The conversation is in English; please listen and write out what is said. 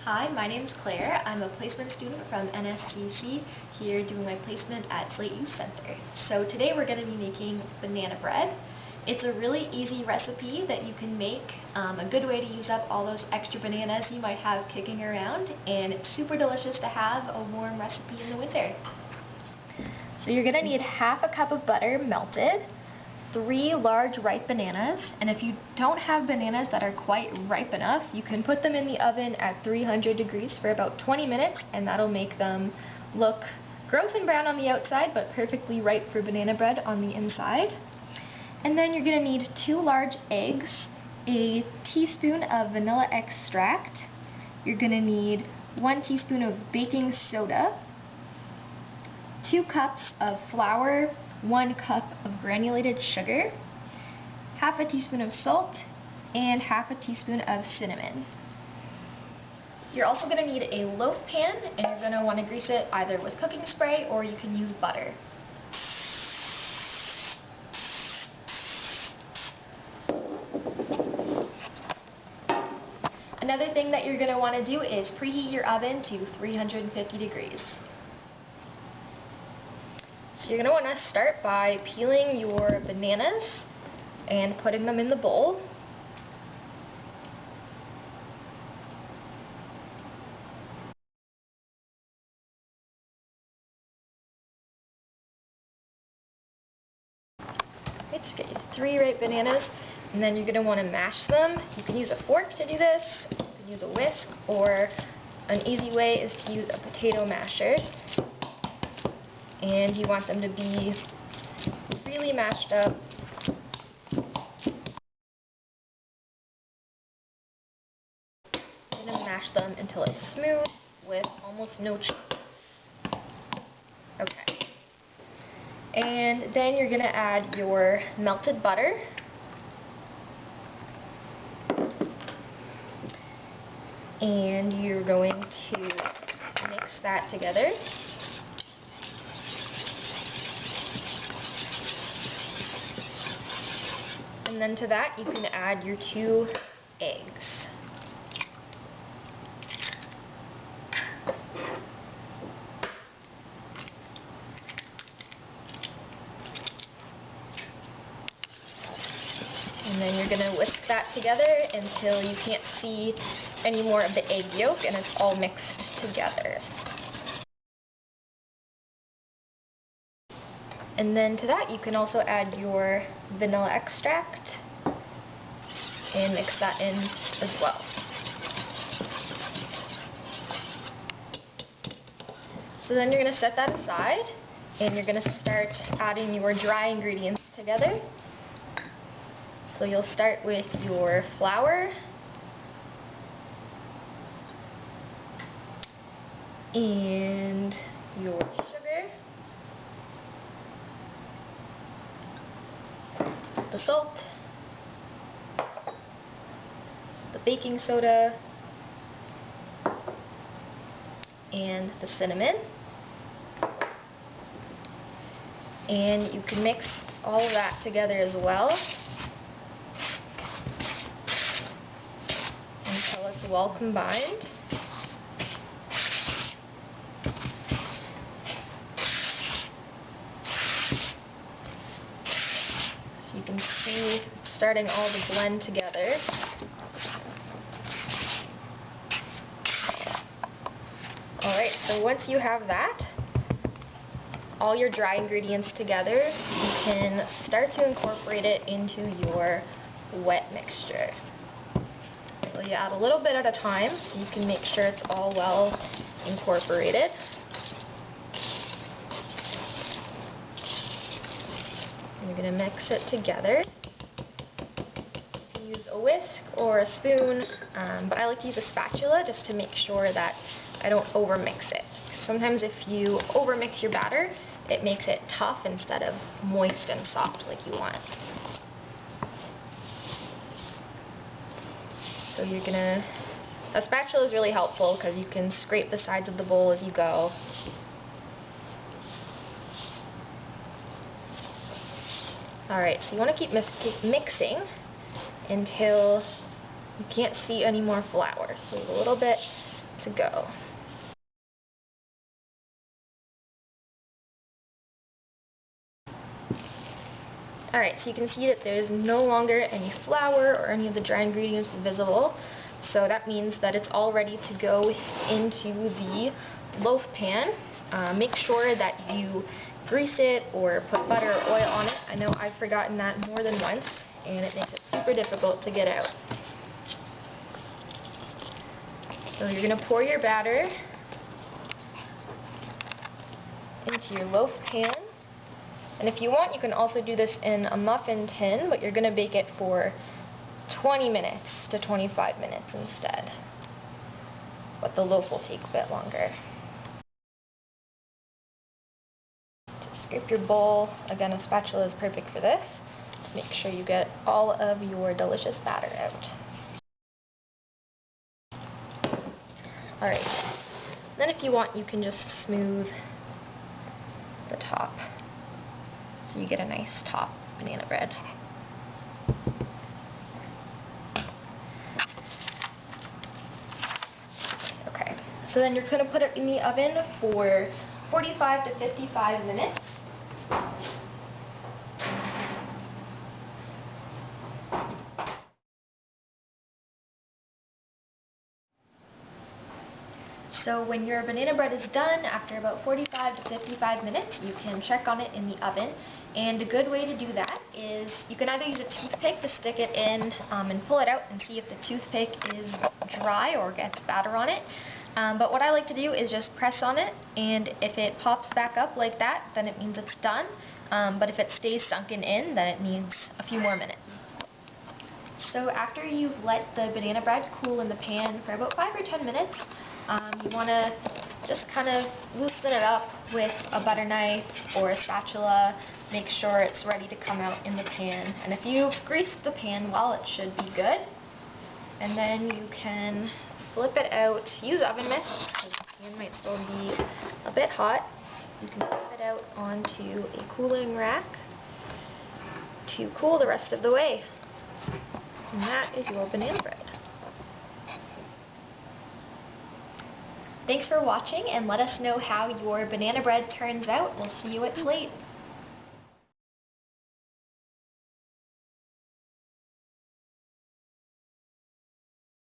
Hi, my name's Claire. I'm a placement student from NSCC here doing my placement at Slate Youth Center. So today we're going to be making banana bread. It's a really easy recipe that you can make, a good way to use up all those extra bananas you might have kicking around, and it's super delicious to have a warm recipe in the winter. So you're going to need half a cup of butter melted, 3 large ripe bananas, and if you don't have bananas that are quite ripe enough, you can put them in the oven at 300 degrees for about 20 minutes, and that'll make them look gross and brown on the outside, but perfectly ripe for banana bread on the inside. And then you're going to need 2 large eggs, a teaspoon of vanilla extract, you're going to need 1 teaspoon of baking soda, 2 cups of flour, 1 cup of granulated sugar, half a teaspoon of salt, and half a teaspoon of cinnamon. You're also going to need a loaf pan, and you're going to want to grease it either with cooking spray or you can use butter. Another thing that you're going to want to do is preheat your oven to 350 degrees. So you're going to want to start by peeling your bananas and putting them in the bowl. Okay, just get you 3 ripe bananas, and then you're going to want to mash them. You can use a fork to do this, you can use a whisk, or an easy way is to use a potato masher. And you want them to be really mashed up. You're going to mash them until it's smooth with almost no chunks. Okay. And then you're going to add your melted butter. And you're going to mix that together. And then to that, you can add your 2 eggs. And then you're going to whisk that together until you can't see any more of the egg yolk and it's all mixed together. And then to that, you can also add your vanilla extract and mix that in as well. So then you're going to set that aside, and you're going to start adding your dry ingredients together. So you'll start with your flour, and your sugar, the salt, the baking soda, and the cinnamon. And you can mix all of that together as well until it's well combined. So you can see it's starting all to blend together. Alright, so once you have that, all your dry ingredients together, you can start to incorporate it into your wet mixture. So you add a little bit at a time so you can make sure it's all well incorporated. You're going to mix it together. You can use a whisk or a spoon, but I like to use a spatula just to make sure that I don't overmix it. Sometimes if you overmix your batter, it makes it tough instead of moist and soft like you want. So you're gonna, a spatula is really helpful because you can scrape the sides of the bowl as you go. Alright, so you want to keep mixing until you can't see any more flour. So a little bit to go. Alright, so you can see that there's no longer any flour or any of the dry ingredients visible. So that means that it's all ready to go into the loaf pan. Make sure that you grease it or put butter or oil on it. I know I've forgotten that more than once, and it makes it super difficult to get out. So you're going to pour your batter into your loaf pan. And if you want, you can also do this in a muffin tin, but you're going to bake it for 20 minutes to 25 minutes instead. But the loaf will take a bit longer. Just scrape your bowl. Again, a spatula is perfect for this. Make sure you get all of your delicious batter out. Alright, then if you want, you can just smooth the top so you get a nice top banana bread. Okay, so then you're going to put it in the oven for 45 to 55 minutes. So when your banana bread is done, after about 45 to 55 minutes, you can check on it in the oven. And a good way to do that is you can either use a toothpick to stick it in and pull it out and see if the toothpick is dry or gets batter on it. But what I like to do is just press on it, and if it pops back up like that, then it means it's done. But if it stays sunken in, then it needs a few more minutes. So after you've let the banana bread cool in the pan for about 5 or 10 minutes, you want to just kind of loosen it up with a butter knife or a spatula. Make sure it's ready to come out in the pan. And if you've greased the pan well, it should be good. And then you can flip it out. Use oven mitts because the pan might still be a bit hot. You can flip it out onto a cooling rack to cool the rest of the way. And that is your banana bread. Thanks for watching, and let us know how your banana bread turns out. We'll see you at Slate.